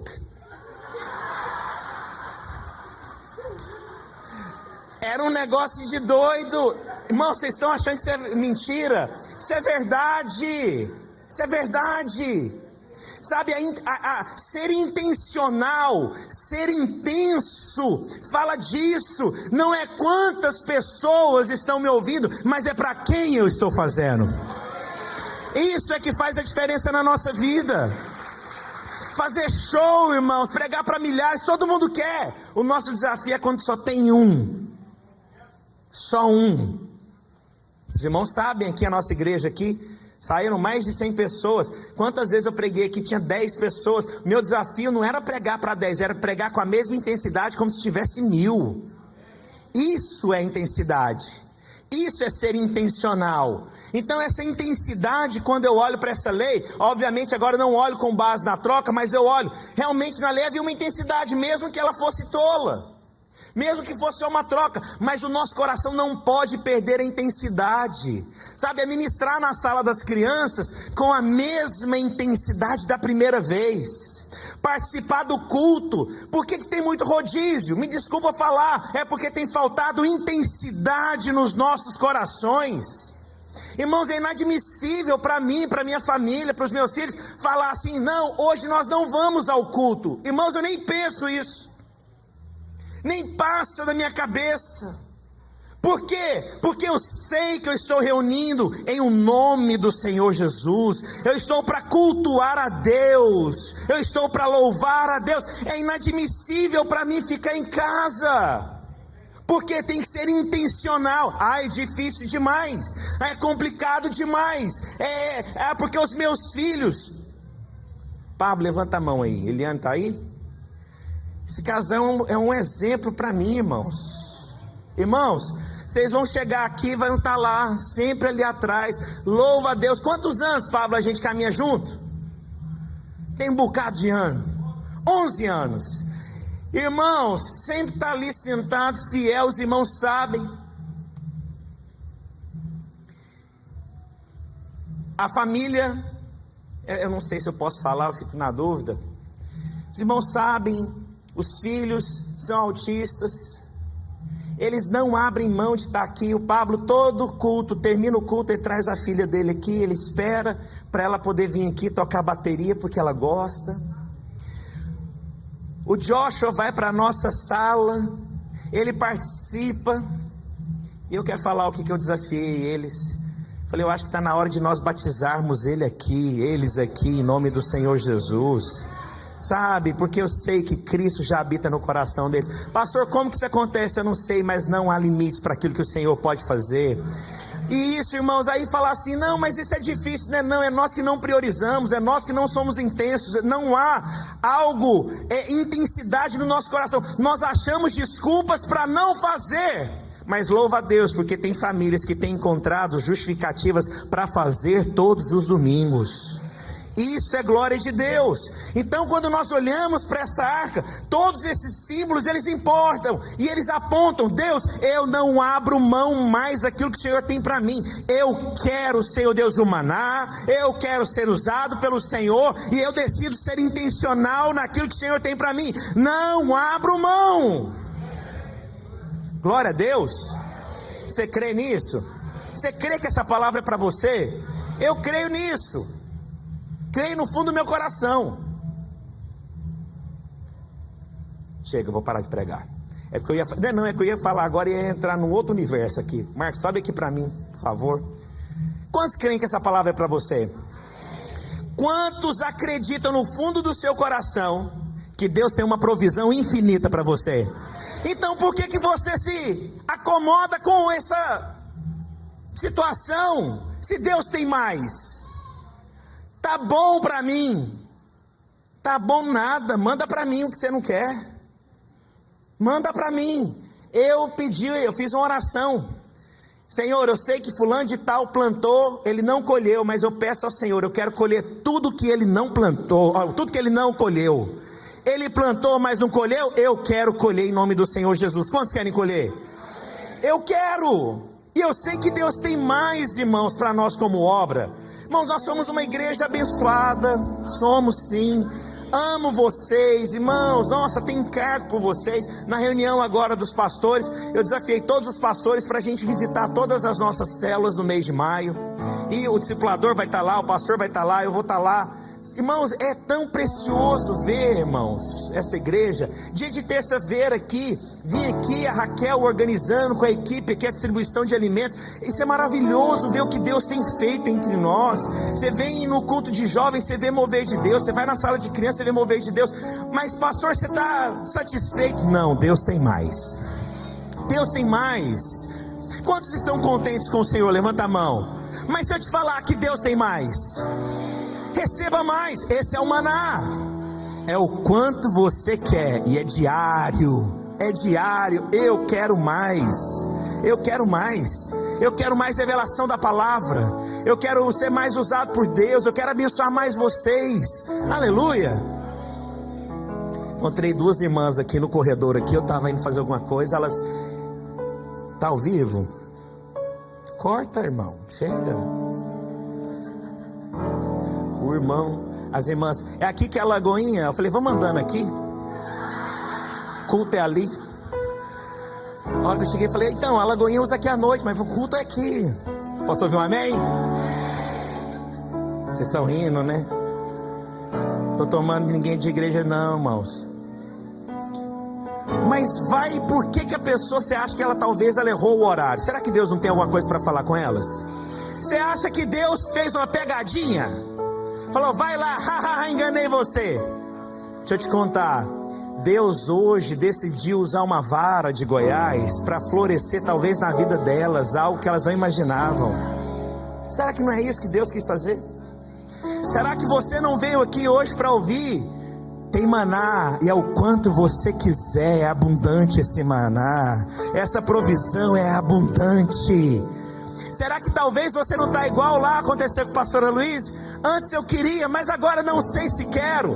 Era um negócio de doido. Irmão, vocês estão achando que isso é mentira? Isso é verdade. Isso é verdade. Sabe, ser intencional, ser intenso, fala disso. Não é quantas pessoas estão me ouvindo, mas é para quem eu estou fazendo. Isso é que faz a diferença na nossa vida. Fazer show, irmãos, pregar para milhares, todo mundo quer. O nosso desafio é quando só tem um. Só um. Os irmãos sabem aqui, a nossa igreja aqui, saíram mais de 100 pessoas. Quantas vezes eu preguei aqui, tinha 10 pessoas. Meu desafio não era pregar para 10, era pregar com a mesma intensidade, como se tivesse 1000. Isso é intensidade. Isso é ser intencional. Então essa intensidade, quando eu olho para essa lei, obviamente agora eu não olho com base na troca, mas eu olho, realmente na lei havia uma intensidade, mesmo que ela fosse tola, mesmo que fosse só uma troca, mas o nosso coração não pode perder a intensidade, sabe, é ministrar na sala das crianças com a mesma intensidade da primeira vez, participar do culto. Por que tem muito rodízio? Me desculpa falar, é porque tem faltado intensidade nos nossos corações. Irmãos, é inadmissível para mim, para minha família, para os meus filhos, falar assim: não, hoje nós não vamos ao culto. Irmãos, eu nem penso isso, nem passa da minha cabeça. Por quê? Porque eu sei que eu estou reunindo em o nome do Senhor Jesus, eu estou para cultuar a Deus, eu estou para louvar a Deus. É inadmissível para mim ficar em casa, porque tem que ser intencional. É difícil demais, é complicado demais, porque os meus filhos... Pablo, levanta a mão aí. Eliane está aí? Esse casal é um exemplo para mim, irmãos. Irmãos, vocês vão chegar aqui e vão estar lá, sempre ali atrás. Louva a Deus. Quantos anos, Pablo, a gente caminha junto? Tem um bocado de ano. 11 anos. Irmãos, sempre está ali sentado, fiel. Os irmãos sabem. A família, eu não sei se eu posso falar, eu fico na dúvida. Os irmãos sabem, os filhos são autistas. Eles não abrem mão de estar aqui. O Pablo, todo culto, termina o culto, ele traz a filha dele aqui, ele espera para ela poder vir aqui tocar bateria, porque ela gosta. O Joshua vai para a nossa sala, ele participa. E eu quero falar o que eu desafiei eles. Falei, eu acho que está na hora de nós batizarmos eles aqui, em nome do Senhor Jesus. Sabe, porque eu sei que Cristo já habita no coração deles. Pastor, como que isso acontece? Eu não sei, mas não há limites para aquilo que o Senhor pode fazer. E isso, irmãos, aí falar assim: não, mas isso é difícil, né? Não, é nós que não priorizamos, é nós que não somos intensos, não há algo, intensidade no nosso coração. Nós achamos desculpas para não fazer, mas louva a Deus, porque tem famílias que têm encontrado justificativas para fazer todos os domingos. Isso é glória de Deus. Então, quando nós olhamos para essa arca, todos esses símbolos, eles importam, e eles apontam: Deus, eu não abro mão mais daquilo que o Senhor tem para mim. Eu quero ser o Deus do maná, eu quero ser usado pelo Senhor, e eu decido ser intencional naquilo que o Senhor tem para mim. Não abro mão. Glória a Deus. Você crê nisso? Você crê que essa palavra é para você? Eu creio nisso. Creio no fundo do meu coração. Chega, eu vou parar de pregar. É porque eu ia falar agora e ia entrar num outro universo aqui. Marcos, sobe aqui para mim, por favor. Quantos creem que essa palavra é para você? Quantos acreditam no fundo do seu coração que Deus tem uma provisão infinita para você? Então por que você se acomoda com essa situação, se Deus tem mais? Tá bom para mim. Tá bom nada. Manda para mim o que você não quer. Manda para mim. Eu fiz uma oração. Senhor, eu sei que fulano de tal plantou, ele não colheu, mas eu peço ao Senhor, eu quero colher tudo que ele não plantou, tudo que ele não colheu. Ele plantou, mas não colheu, eu quero colher em nome do Senhor Jesus. Quantos querem colher? Eu quero. E eu sei que Deus tem mais, irmãos, para nós como obra. Irmãos, nós somos uma igreja abençoada, somos sim. Amo vocês, irmãos. Nossa, tem encargo por vocês. Na reunião agora dos pastores, eu desafiei todos os pastores para a gente visitar todas as nossas células no mês de maio. E o discipulador vai estar lá, o pastor vai estar lá, eu vou estar lá. Irmãos, é tão precioso ver, irmãos, essa igreja. Dia de terça-feira aqui, vim aqui, a Raquel organizando com a equipe aqui a distribuição de alimentos. Isso é maravilhoso, ver o que Deus tem feito entre nós. Você vem no culto de jovens, você vê mover de Deus. Você vai na sala de criança, você vê mover de Deus. Mas pastor, você está satisfeito? Não, Deus tem mais. Deus tem mais. Quantos estão contentes com o Senhor? Levanta a mão. Mas se eu te falar que Deus tem mais, receba mais. Esse é o maná. É o quanto você quer. E é diário. É diário. Eu quero mais. Eu quero mais. Eu quero mais revelação da palavra. Eu quero ser mais usado por Deus. Eu quero abençoar mais vocês. Aleluia. Encontrei duas irmãs aqui no corredor aqui. Eu estava indo fazer alguma coisa. Elas... Tá ao vivo? Corta, irmão. Chega. O irmão, as irmãs. É aqui que é a Lagoinha. Eu falei, vamos andando aqui. Culto é ali. A hora que eu cheguei, falei, então, a Lagoinha usa aqui à noite, mas o culto é aqui. Posso ouvir um amém? Vocês estão rindo, né? Estou tomando ninguém de igreja não, irmãos. Mas vai, por que a pessoa, você acha que talvez ela errou o horário? Será que Deus não tem alguma coisa para falar com elas? Você acha que Deus fez uma pegadinha? Falou, vai lá, hahaha, enganei você. Deixa eu te contar. Deus hoje decidiu usar uma vara de Goiás para florescer talvez na vida delas, algo que elas não imaginavam. Será que não é isso que Deus quis fazer? Será que você não veio aqui hoje para ouvir? Tem maná, e é o quanto você quiser, é abundante esse maná, essa provisão é abundante. Será que talvez você não está igual lá aconteceu com o pastor Luiz? Antes eu queria, mas agora não sei se quero.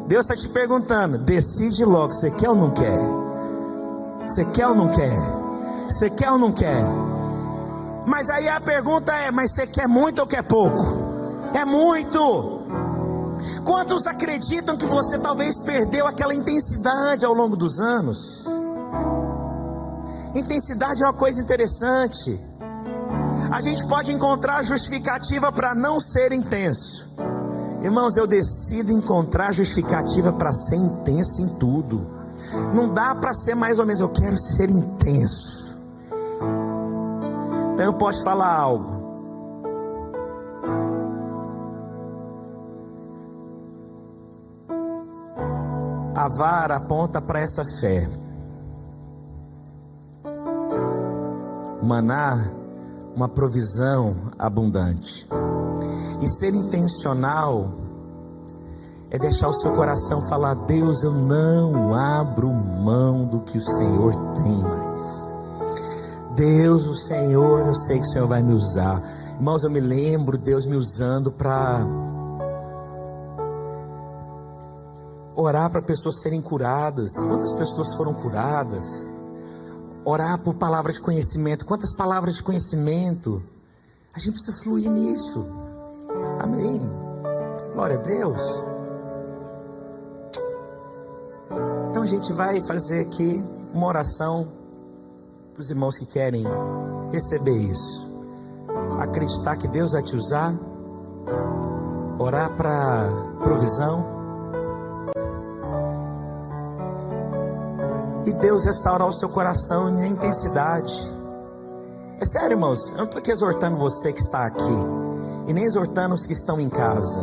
Deus está te perguntando, decide logo, você quer ou não quer? Você quer ou não quer? Você quer ou não quer? Mas aí a pergunta é, mas você quer muito ou quer pouco? É muito. Quantos acreditam que você talvez perdeu aquela intensidade ao longo dos anos? Intensidade é uma coisa interessante. A gente pode encontrar justificativa para não ser intenso. Irmãos, eu decido encontrar justificativa para ser intenso em tudo. Não dá para ser mais ou menos, eu quero ser intenso. Então eu posso falar algo. A vara aponta para essa fé. Maná, uma provisão abundante. E ser intencional é deixar o seu coração falar, Deus, eu não abro mão do que o Senhor tem mais. Deus, o Senhor, eu sei que o Senhor vai me usar. Irmãos, eu me lembro Deus me usando para orar para pessoas serem curadas. Quantas pessoas foram curadas? Orar por palavra de conhecimento. Quantas palavras de conhecimento? A gente precisa fluir nisso. Amém. Glória a Deus. Então a gente vai fazer aqui uma oração para os irmãos que querem receber isso. Acreditar que Deus vai te usar. Orar para provisão. E Deus restaurar o seu coração em intensidade. É sério, irmãos. Eu não estou aqui exortando você que está aqui. E nem exortando os que estão em casa.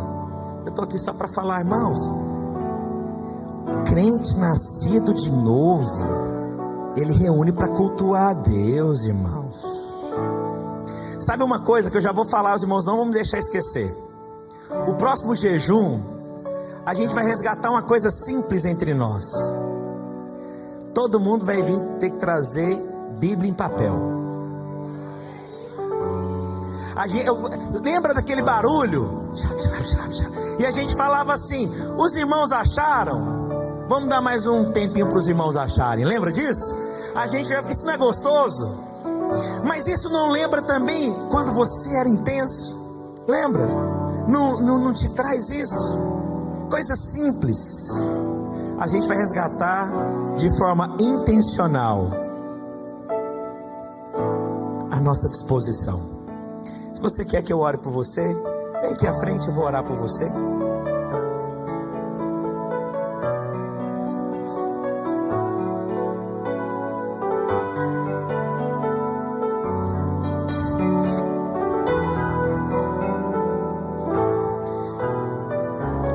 Eu estou aqui só para falar, irmãos. Crente nascido de novo, ele reúne para cultuar a Deus, irmãos. Sabe uma coisa que eu já vou falar, os irmãos não vão me deixar esquecer. O próximo jejum, a gente vai resgatar uma coisa simples entre nós. Todo mundo vai vir ter que trazer Bíblia em papel. Lembra daquele barulho? E a gente falava assim, os irmãos acharam? Vamos dar mais um tempinho para os irmãos acharem. Lembra disso? Isso não é gostoso? Mas isso não lembra também quando você era intenso? Lembra? Não te traz isso? Coisa simples. A gente vai resgatar de forma intencional a nossa disposição. Se você quer que eu ore por você, vem aqui à frente, eu vou orar por você.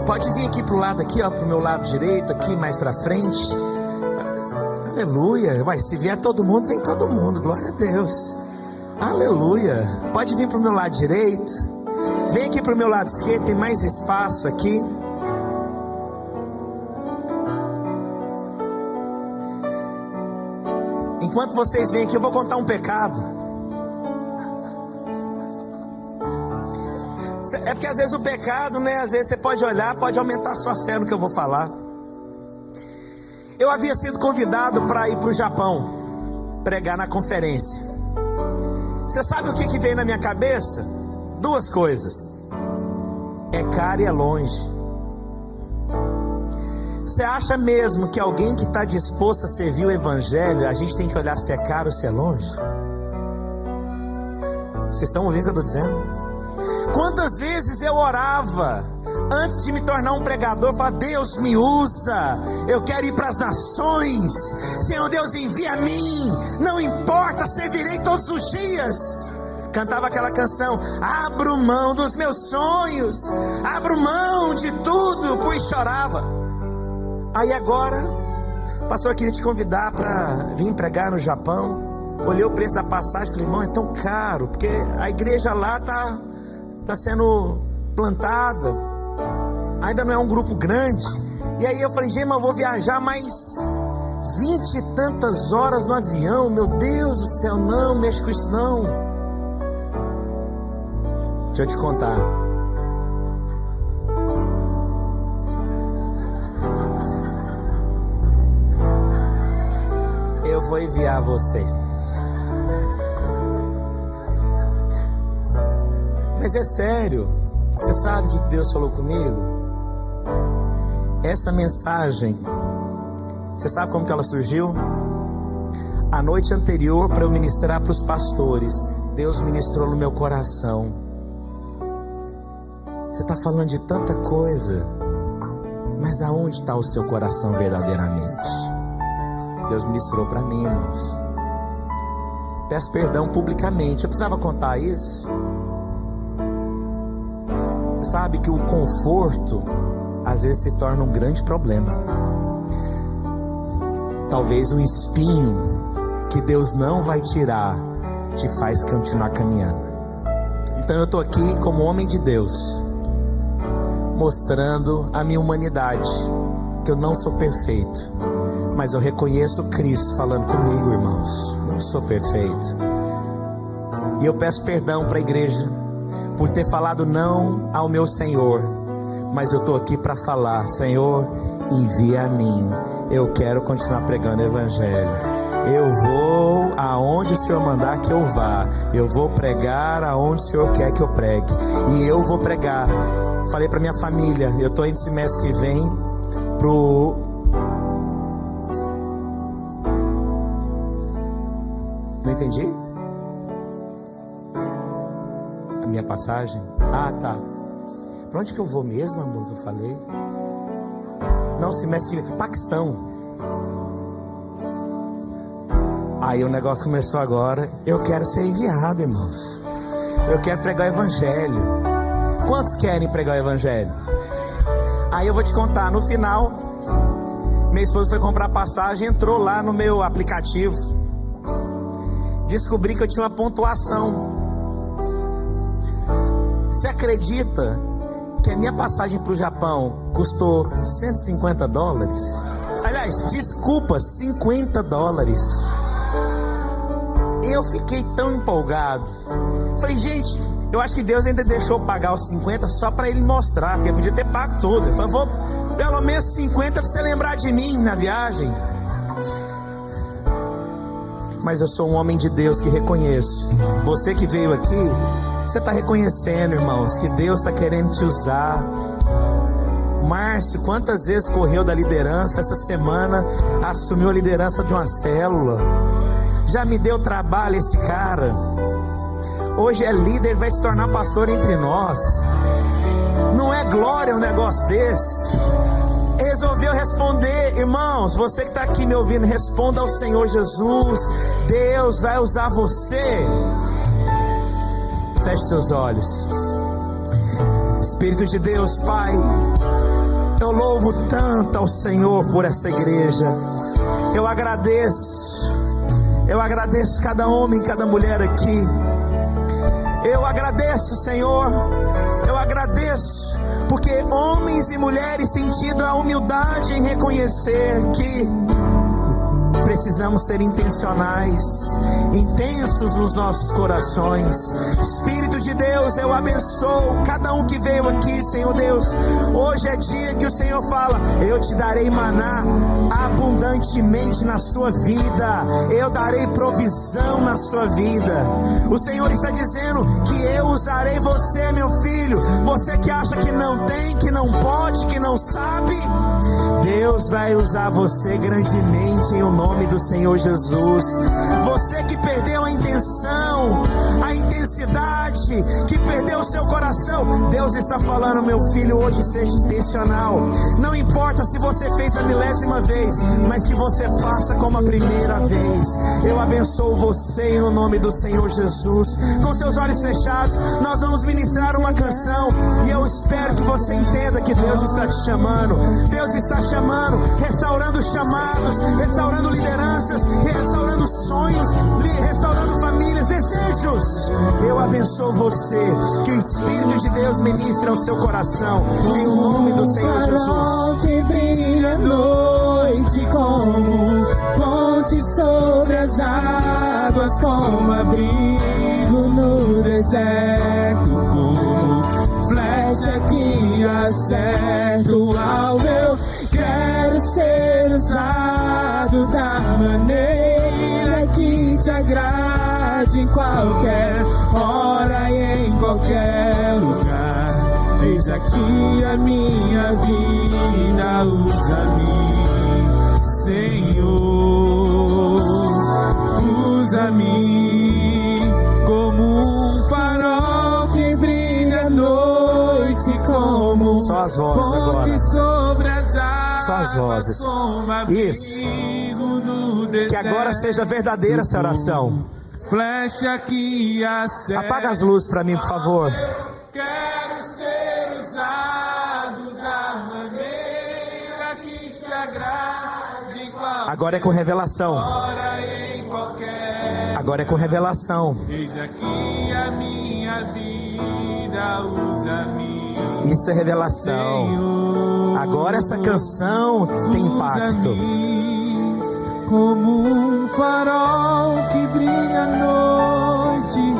Pode vir aqui para o lado aqui, ó, para o meu lado direito, aqui mais para frente. Aleluia. Se vier todo mundo, vem todo mundo. Glória a Deus. Aleluia. Pode vir para o meu lado direito. Vem aqui para o meu lado esquerdo, tem mais espaço aqui. Enquanto vocês vêm aqui, eu vou contar um pecado. É porque às vezes o pecado, né? Às vezes você pode olhar, pode aumentar a sua fé no que eu vou falar. Eu havia sido convidado para ir para o Japão, pregar na conferência. Você sabe o que veio na minha cabeça? Duas coisas: é caro e é longe. Você acha mesmo que alguém que está disposto a servir o Evangelho, a gente tem que olhar se é caro ou se é longe? Vocês estão ouvindo o que eu estou dizendo? Quantas vezes eu orava antes de me tornar um pregador, falava: Deus me usa, eu quero ir para as nações, Senhor Deus envia a mim, não importa, servirei todos os dias. Cantava aquela canção: abro mão dos meus sonhos, abro mão de tudo, e chorava. Aí agora, pastor, eu queria te convidar para vir pregar no Japão. Olhei o preço da passagem, falei: irmão, é tão caro, porque a igreja lá está sendo plantada, ainda não é um grupo grande. E aí eu falei: gente, mas eu vou viajar mais 20 e tantas horas no avião, meu Deus do céu, não mexe com isso não. Deixa eu te contar. Eu vou enviar você. Mas é sério. Você sabe o que Deus falou comigo? Essa mensagem, você sabe como que ela surgiu? A noite anterior, para eu ministrar para os pastores, Deus ministrou no meu coração. Você está falando de tanta coisa, mas aonde está o seu coração verdadeiramente? Deus ministrou para mim, irmãos. Peço perdão publicamente. Eu precisava contar isso. Você sabe que o conforto às vezes se torna um grande problema. Talvez um espinho que Deus não vai tirar te faz continuar caminhando. Então eu estou aqui como homem de Deus, mostrando a minha humanidade, que eu não sou perfeito, mas eu reconheço Cristo falando comigo, irmãos. Não sou perfeito. E eu peço perdão para a igreja por ter falado não ao meu Senhor, mas eu estou aqui para falar: Senhor, envia a mim. Eu quero continuar pregando o Evangelho. Eu vou aonde o Senhor mandar que eu vá. Eu vou pregar aonde o Senhor quer que eu pregue. E eu vou pregar. Falei para minha família: eu estou indo esse mês que vem pro... Não entendi? A minha passagem? Ah, tá. Para onde que eu vou mesmo, amor, que eu falei? Não, esse mês que vem, Paquistão. Aí o negócio começou agora. Eu quero ser enviado, irmãos. Eu quero pregar o Evangelho. Quantos querem pregar o Evangelho? Aí eu vou te contar, no final, minha esposa foi comprar passagem, entrou lá no meu aplicativo, descobri que eu tinha uma pontuação. Você acredita que a minha passagem para o Japão custou $150? Aliás, desculpa, $50. Eu fiquei tão empolgado. Falei: gente, eu acho que Deus ainda deixou pagar os 50 só para Ele mostrar, porque podia ter pago tudo. Ele falou: vou pelo menos 50 para você lembrar de mim na viagem. Mas eu sou um homem de Deus que reconheço. Você que veio aqui, você está reconhecendo, irmãos, que Deus está querendo te usar. Márcio, quantas vezes correu da liderança? Essa semana assumiu a liderança de uma célula. Já me deu trabalho esse cara. Hoje é líder, vai se tornar pastor entre nós. Não é glória um negócio desse? Resolveu responder. Irmãos, você que está aqui me ouvindo, responda ao Senhor Jesus. Deus vai usar você. Feche seus olhos. Espírito de Deus, Pai, eu louvo tanto ao Senhor por essa igreja. Eu agradeço. Eu agradeço cada homem, cada mulher aqui. Eu agradeço, Senhor. Eu agradeço porque homens e mulheres têm tido a humildade em reconhecer que precisamos ser intencionais, intensos nos nossos corações. Espírito de Deus, eu abençoo cada um que veio aqui, Senhor Deus. Hoje é dia que o Senhor fala: eu te darei maná abundantemente na sua vida, eu darei provisão na sua vida. O Senhor está dizendo que eu usarei você, meu filho. Você que acha que não tem, que não pode, que não sabe, Deus vai usar você grandemente em o nome do Senhor Jesus. Você que perdeu a intenção, a intensidade, que perdeu o seu coração, Deus está falando: meu filho, hoje seja intencional. Não importa se você fez a 1000ª vez, mas que você faça como a primeira vez. Eu abençoo você em o nome do Senhor Jesus. Com seus olhos fechados, nós vamos ministrar uma canção, e eu espero que você entenda que Deus está te chamando. Deus está chamando, restaurando chamados, restaurando lideranças, restaurando sonhos, restaurando famílias, desejos. Eu abençoo você, que o Espírito de Deus ministre ao seu coração, em nome do Senhor Jesus.
Que brilha à noite como ponte sobre as águas, como abrigo no deserto, como flecha que acerta o alvo. Eu quero ser usado da maneira que te agrade, em qualquer hora e em qualquer lugar. Eis aqui a minha vida, usa-me, Senhor, usa-me como um farol que brilha à noite, como
só as vozes agora.
Sobre as águas,
só as vozes. Isso. Que agora seja verdadeira essa oração.
Flecha que acerta.
Apaga as luzes para mim, por favor.
Quero ser usado da maneira que te agrade, em qualquer
Agora é com revelação.
hora e em qualquer.
Agora é com revelação.
Eis aqui a minha vida, usa-me.
Isso é revelação. Agora essa canção tem impacto.
Como um farol que brilha à noite,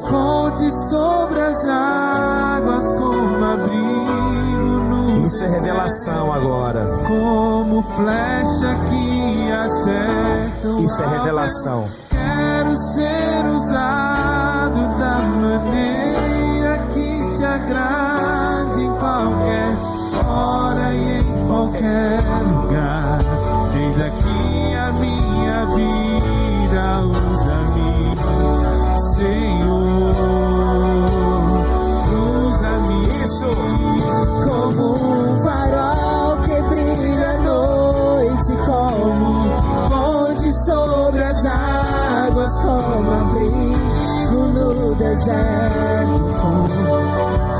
ponte sobre as águas, como abrigo no
Isso é revelação agora.
como flecha que acerta o
Isso é
alvo.
revelação.
Quero ser usado da maneira que te agrade, em qualquer hora e em qualquer lugar. Eis aqui a minha vida, usa-me, Senhor, usa-me.
Isso.
Como um farol que brilha à noite, como ponte sobre as águas, como abrigo no deserto, como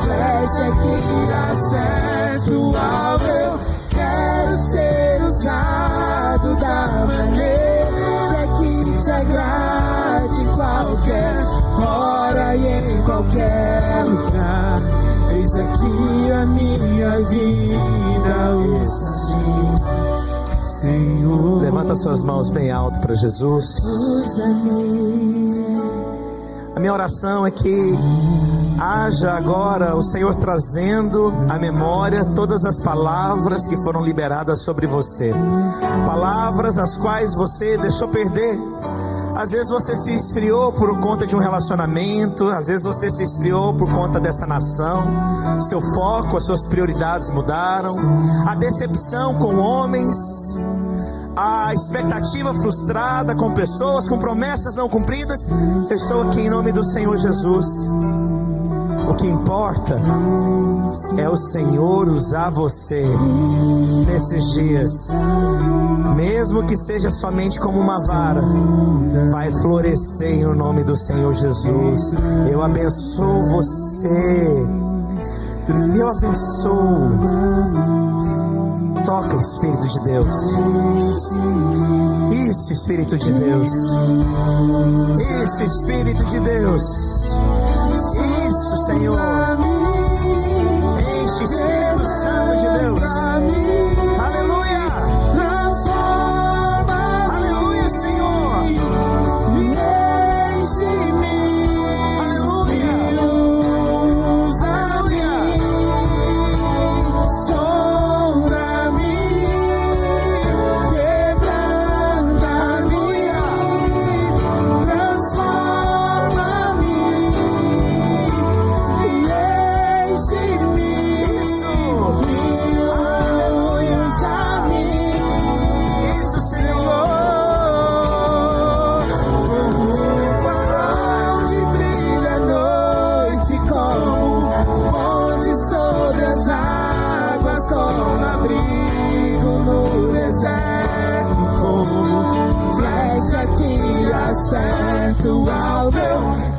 flecha que acerta o alvo. Eu quero ser usado da maneira que te agrade, em qualquer hora e em qualquer lugar. Eis aqui a minha vida, usa-me, Senhor.
Levanta suas mãos bem alto para Jesus.
Usa-me.
A minha oração é que haja agora o Senhor trazendo à memória todas as palavras que foram liberadas sobre você. Palavras as quais você deixou perder. Às vezes você se esfriou por conta de um relacionamento, às vezes você se esfriou por conta dessa nação. Seu foco, as suas prioridades mudaram. A decepção com homens, a expectativa frustrada com pessoas, com promessas não cumpridas. Eu estou aqui em nome do Senhor Jesus. O que importa é o Senhor usar você nesses dias, mesmo que seja somente como uma vara, vai florescer em nome do Senhor Jesus. Eu abençoo você. Eu abençoo Toca, Espírito de Deus. Isso, Espírito de Deus. Isso, Espírito de Deus. Isso, Senhor. Enche, Espírito Santo de Deus. Aleluia. Aleluia, Senhor.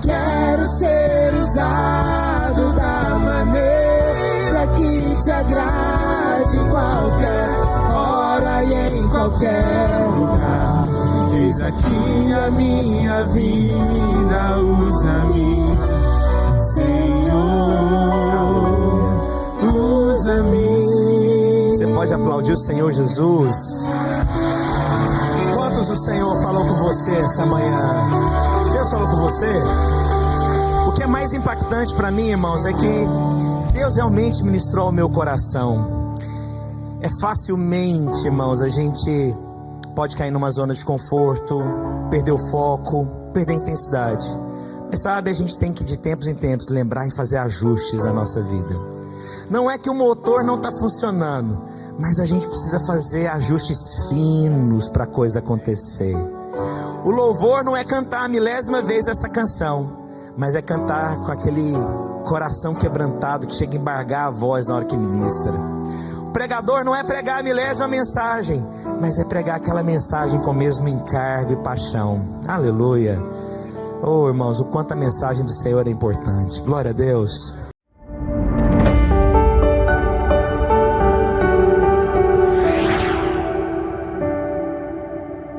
Quero ser usado da maneira que te agrade, em qualquer hora e em qualquer lugar. Eis aqui a minha vida, usa-me, Senhor, usa-me. Você pode aplaudir o Senhor Jesus? Quantos o Senhor falou com você essa manhã? Deus falou com você? O que é mais impactante para mim, irmãos, é que Deus realmente ministrou ao meu coração. É facilmente, irmãos, a gente pode cair numa zona de conforto, perder o foco, perder a intensidade. Mas sabe, a gente tem que de tempos em tempos lembrar e fazer ajustes na nossa vida. Não é que o motor não está funcionando, mas a gente precisa fazer ajustes finos para a coisa acontecer. O louvor não é cantar a milésima vez essa canção, mas é cantar com aquele coração quebrantado que chega a embargar a voz na hora que ministra. O pregador não é pregar a milésima mensagem, mas é pregar aquela mensagem com o mesmo encargo e paixão. Aleluia. Oh, irmãos, o quanto a mensagem do Senhor é importante. Glória a Deus.